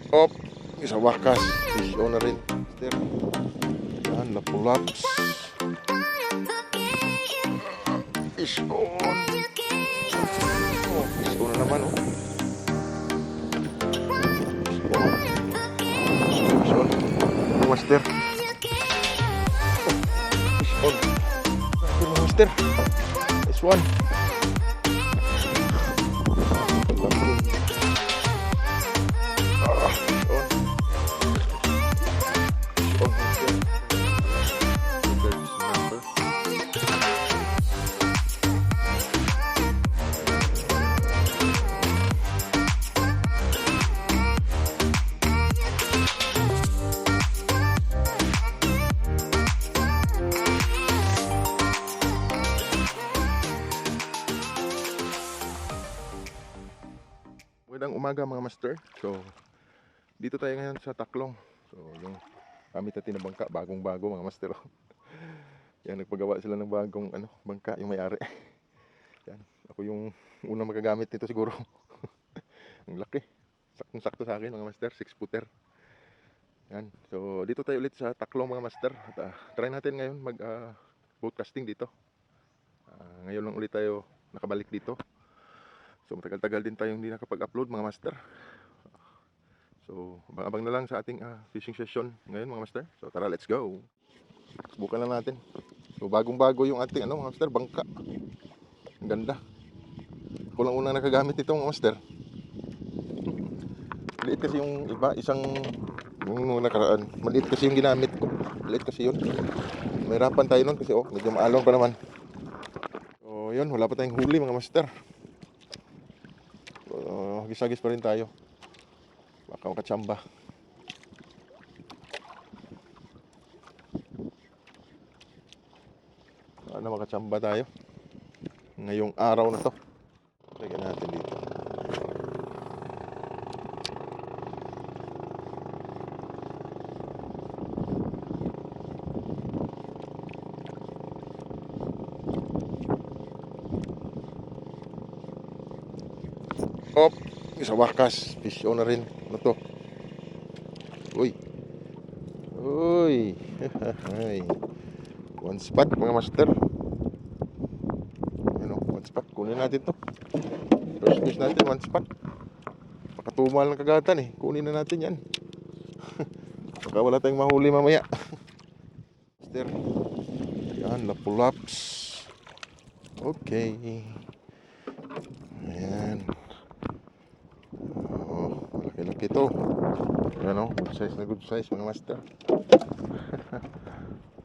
Op, sa wakas, fish on na rin. Master. Yan, napulaps. Fish on. Oh, fish on na naman, oh. Fish on. Fish on. Master. Oh, fish on. Master. Nice one. Magandang umaga mga master. So, dito tayo ngayon sa Taklong. So, yung gamit natin na bangka, bagong-bago mga master. Yan, nagpagawa sila ng bagong bangka, yung may-ari. Yan, ako yung unang magagamit nito siguro. Ang laki. Saktong-sakto sa akin mga master, 6-footer. Yan, so dito tayo ulit sa Taklong mga master. At try natin ngayon mag broadcasting dito. Ngayon lang ulit tayo nakabalik dito. So matagal-tagal din tayong hindi nakapag-upload mga master. So abang-abang na lang sa ating fishing session ngayon mga master. So tara, let's go. Subukan lang natin. So bagong-bago yung ating mga master, bangka. Ang ganda. Ako lang unang nakagamit nito mga master. Maliit kasi yung iba, yung nakaraan. Maliit kasi yung ginamit ko. Maliit kasi yun. Mahirapan tayo nun kasi medyo maalon pa naman. So yun, wala pa tayong huli mga master. Gisagis pa rin tayo. Baka makatsamba. Sana makatsamba tayo ngayong araw na to. Lagyan natin dito. Op, sa wakas, fish on na rin. Ano to? Uy. Uy. One spot mga master. One spot. Kunin natin to. First fish natin, one spot. Pakatumal ng kagatan eh. Kunin na natin yan. Baka wala tayong mahuli mamaya. Master. Yan, napulaps. Okay. Ayan. Malaki-laki to. Ayan good size na good size mga master.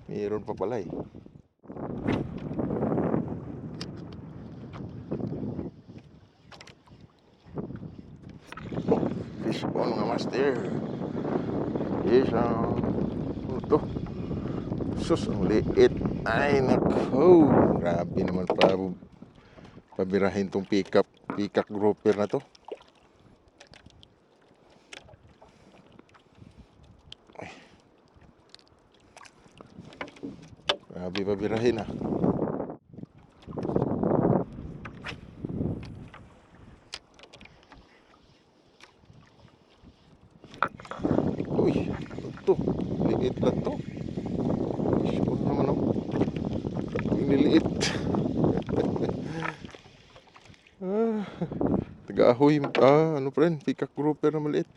Mayroon pa pala eh. Fish on mga master. Fish on. Ano to? Sus, ang liit. Ay nako. Grabe naman pabirahin tong peacock grouper na to. Grabe pabirahin Uy, ito. Liit lang to. Sure naman yung niliit. Taga-ahoy. Ano pa rin? Peacock grouper na maliit.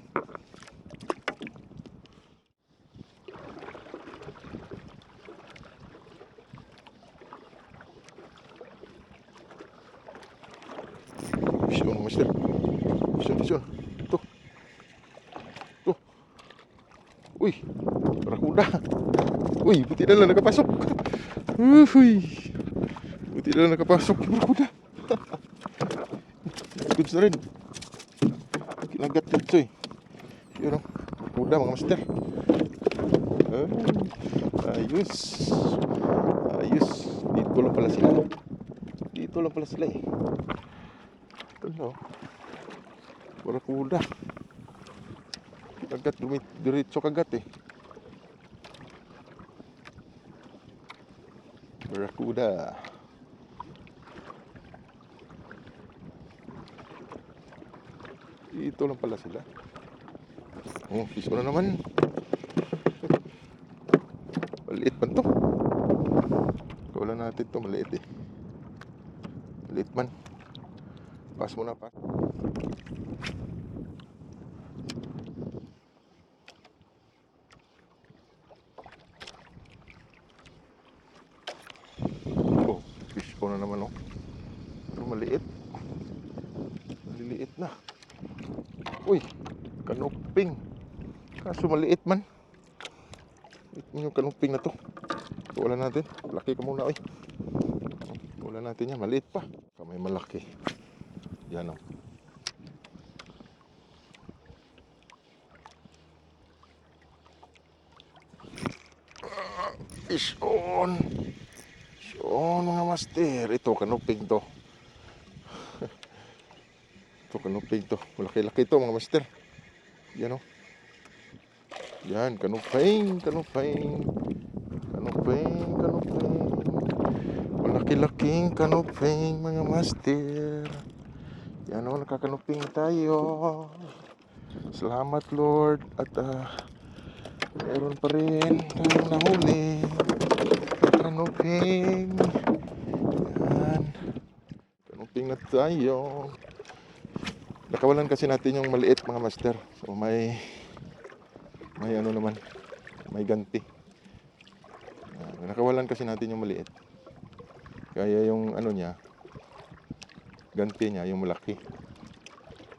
Vision, master. Vision. Ito. Uy, barakuda. Uy, buti na lang nakapasok. Uy, buti na lang nakapasok yung barakuda. Goods na rin. Kinagat dito eh. Yun barakuda mga master. Ayos. Dito lang pala sila eh. Ito barakuda. Kagat, diretso kagat eh. Barakuda. Dito lang pala sila. Oh, fish on na naman. Maliit man to. Wala natin to, maliit eh. Maliit man. Pass mo na, pass. Oh, fish on na naman oh. Pero maliit. Maliliit na. Uy, kanuping. Kaso maliit man. Maliit man yung kanuping na to. Wala natin. Laki ka muna oy. Wala natin yan. Maliit pa. Kamay malaki. Yan o. Fish on. Fish on mga master. Ito kanuping to. Ito kanuping to. Malaki-laki to mga master. Yan o. Yan. Kanuping. Kanuping. Kanuping. Kanuping. Malaki-laking kanuping mga master. Yan o, nakakanuping tayo. Salamat Lord. At meron pa rin tayong nahuli. Kanuping. Yan. Kanuping na tayo. Nakawalan kasi natin yung maliit mga master. So may ano naman. May ganti. Nakawalan kasi natin yung maliit. Kaya yung ano niya, ganti niya, yung malaki.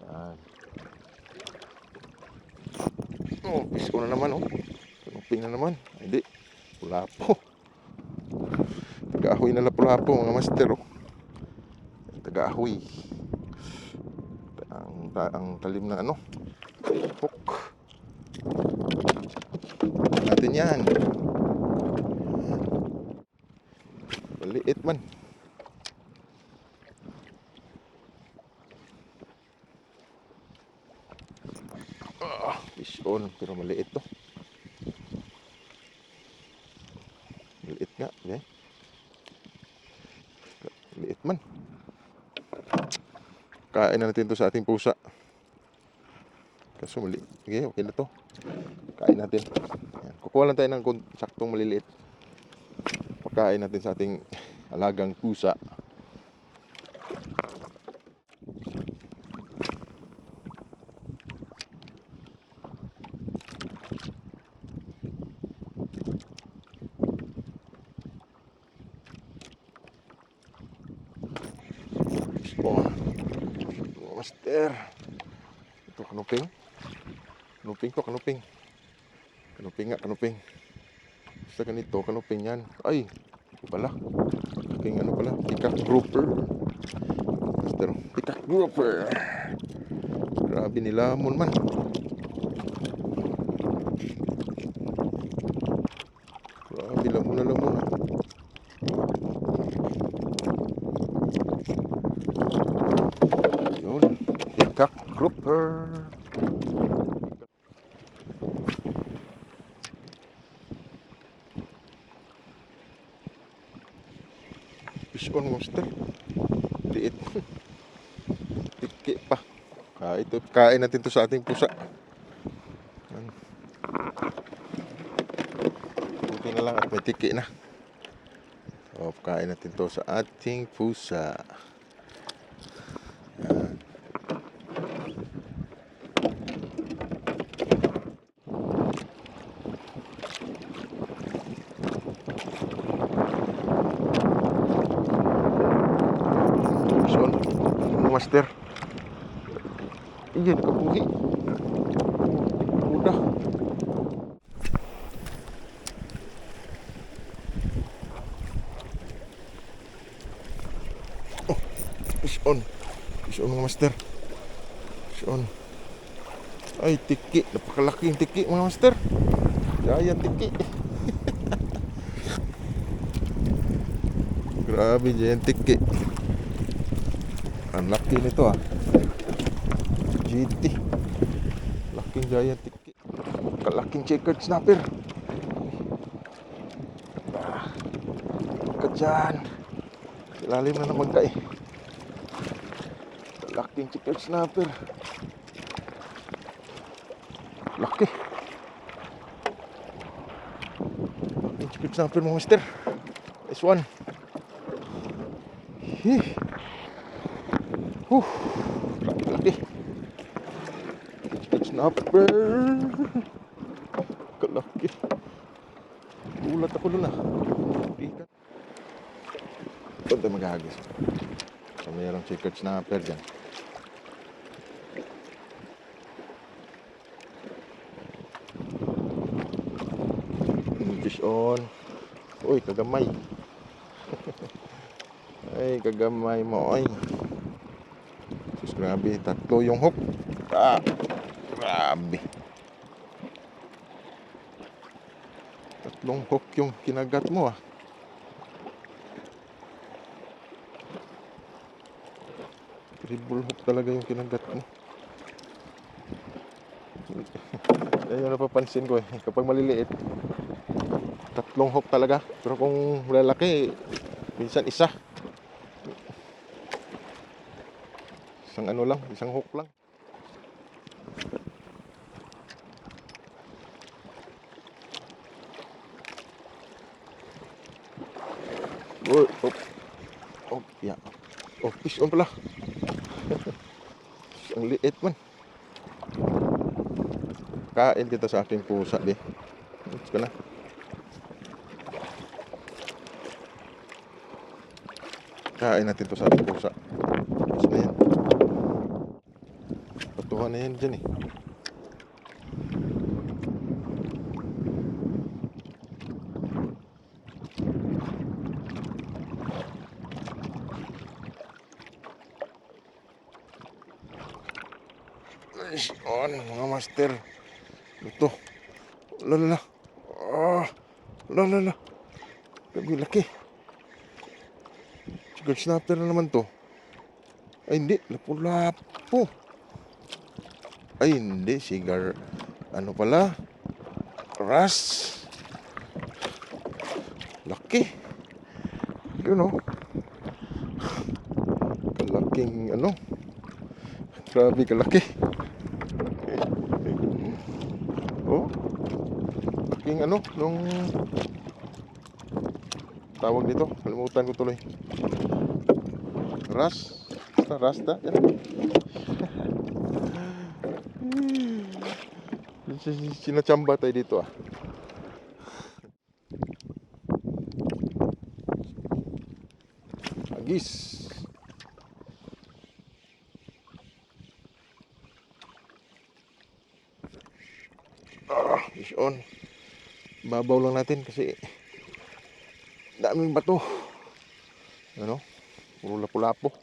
Yan. Oh, pisko na naman oh. Kanuping na naman. Hindi. Pulapo. Taga-ahoy na lapulapo mga master oh. Taga-ahoy. Ang talim na ano. Hook. Natin yan. Maliit man. Fish on, pero maliit to. Maliit nga, eh. Maliit man. Kain na natin to sa ating pusa. Kaso maliit. Okay, okay na to. Kain natin. Ayan. Kukuha lang tayo ng saktong maliliit. Pagkain natin sa ating alagang pusa. Oh, master. Ito kanuping. Kanuping to, kanuping. Kanuping nga, kanuping. Basta ganito, kanuping yan. Ay, pala. Aking ano pala, peacock grouper. Master, peacock grouper. Grabe nilamon man. Grabe lamon na lamon. Yun, peacock grouper. Fish on monster. Liit. Tiki pa. Ito, kain natin to sa ating pusa. Buti na lang at may tiki na. So, kain natin to sa ating pusa. Yan. Fish on. Master. Iyan kabuhi. Udah. Oh, fish on. Fish on mga master. Fish on. Ay, tiki. Napakalaking tiki mga master. Giant tiki. Grabe, giant tiki. Ang laki nito ah. GT. Laking giant tiki. Kalaking checkered snapper. Ka dyan. Ilalim na naman ka eh. Kalaking checkered snapper. Laki. Yung chicken snapper mga master. Nice one. Laki. Chicken snapper. Kalaki. Ulat ako doon ah. Ikat. Ito tayo maghahagis. So mayroong chicken snapper dyan. Fish on. Uy, kagamay. Ay, kagamay mo. Ay. Sus, grabe. 3 yung hook. Grabe. 3 hook yung kinagat mo ah. Triple hook talaga yung kinagat mo. Yan yung napapansin ko eh. Kapag maliliit, 3 hook talaga. Pero kung malalaki, minsan isa. Isang ano lang, isang hook lang. Oh, yeah. Oh, fish on pala. Ang liit man. Kain kita sa aking pusa di. Ito ka na. Kain natin to sa ating pusa. Tapos na yan. Patuhan na yan dyan eh. Fish on mga master. Ito. Lala. Lala. Gabi laki. Chicken snapper na naman to. Ay hindi, lapu-lapu. Ay hindi, sigar. Ano pala? Ras. Laki. Yun o. Kalaking ano. Grabe kalaki. Oh. Laking ano, nung tawag dito, kalimutan ko tuloy. Rasta. Sinachamba tayo dito ah. Agis. Fish on. Babaw lang natin kasi daming bato. Ano? Puro lapu-lapu.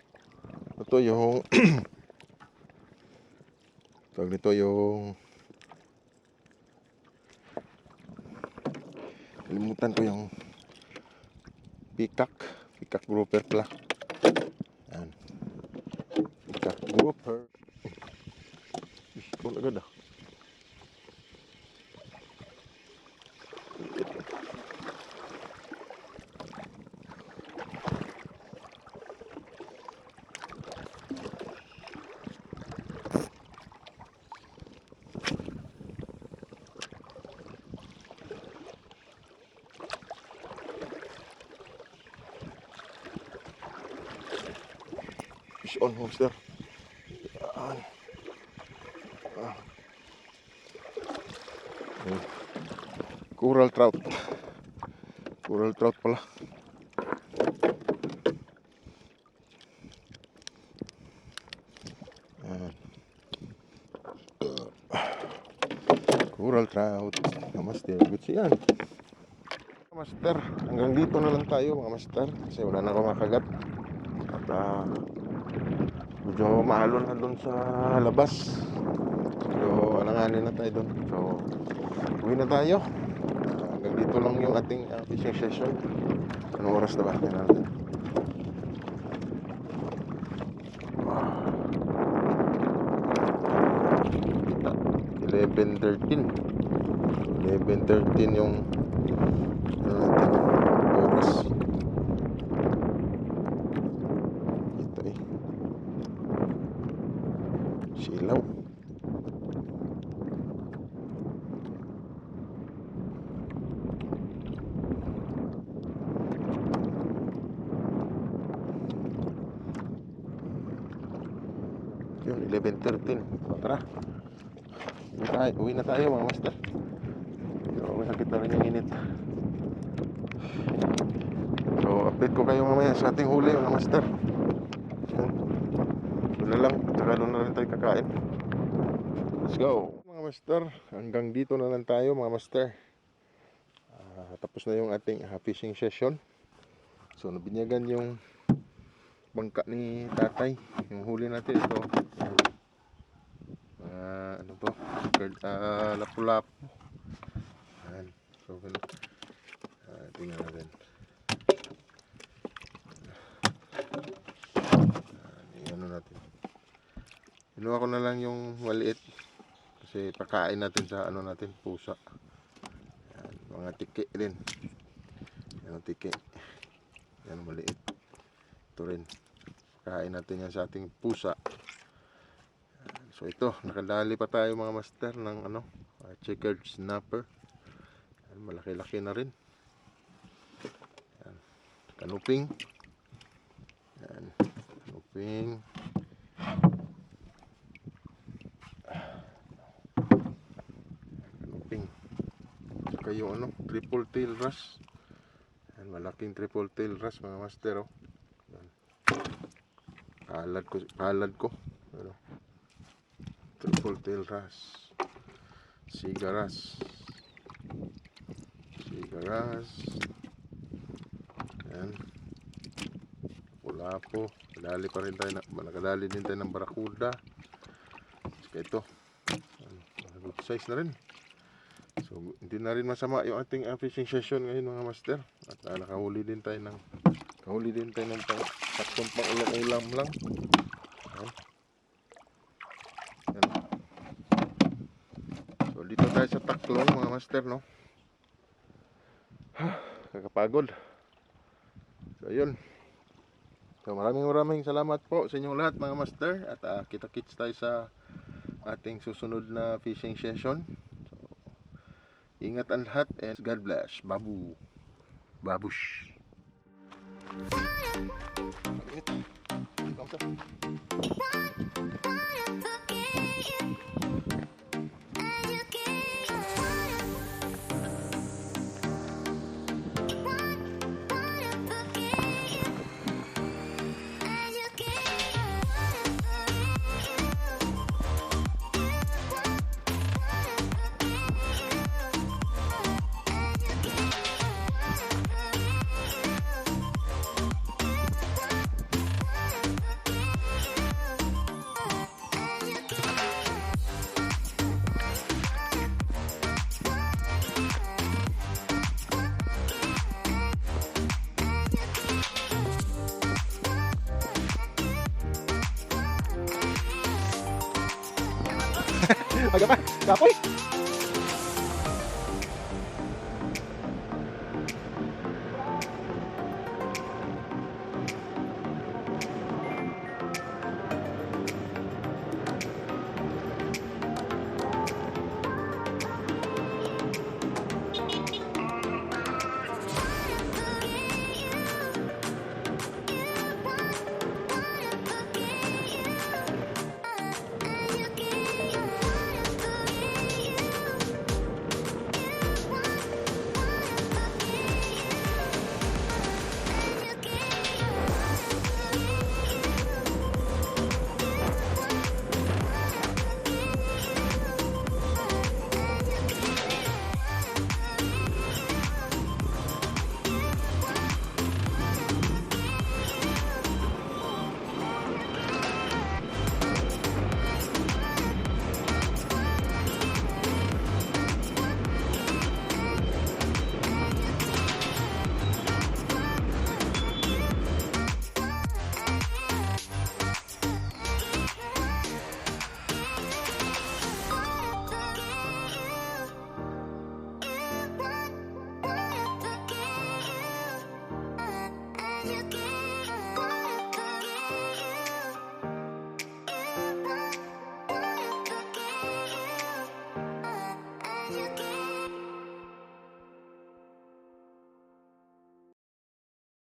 Ito yung tawag nito yung kalimutan ko yung peacock grouper pala. Yan. Peacock grouper. Kung agad ah. Fish on monster. Yan. Coral trout pala. Yan. Coral trout. Master, good yan. Master, hanggang dito na lang tayo mga master kasi wala na akong makagat. At medyo maalon na doon sa labas. So alanganin na tayo doon. So uwi na tayo. Hanggang dito lang yung ating fishing session. Anong oras na ba? Yan natin. 11:13 yung oras. Ito eh. Silaw. 11:13. So tara, uwi na tayo mga master. So masakit na rin yung init. So update ko kayo mamaya sa ating huli mga master. Doon na lang, tsaka doon na rin tayo kakain. Let's go mga master, hanggang dito na lang tayo mga master. Tapos na yung ating fishing session. So nabinyagan yung bangka ni tatay. Yung huli natin ito, ano to, lapu-lapu. Ayan. So tingnan natin. Ano natin, kinuha ko na lang yung maliit kasi pakain natin sa ano natin, pusa. Ayan, mga tiki din. Yan ang tiki. Yan maliit. Ito rin. Pakain natin yan sa ating pusa. Ayan. So ito, nakadali pa tayo mga master ng ano, checkered snapper. Ayan, malaki-laki na rin. Ayan. Kanuping. Ayan. Kanuping. Yung ano, triple tail wrasse. Ayan, malaking triple tail wrasse mga master, oh. Palad ko ano, triple tail wrasse, siga wrasse. Ayan, lapu-lapu. Nakadali din tayo ng barakuda. Saka ito, good size na rin. So hindi na rin masama yung ating fishing session ngayon mga master. At nakahuli din tayo ng saktong pang ulam lang. Ayan. Ayan. So dito tayo sa taklong mga master, no. Kakapagod. So ayun. So maraming salamat po sa inyong lahat mga master. At kita-kits tayo sa ating susunod na fishing session. Ingat ang lahat and God bless. Babush. Agak pa, kapoy. You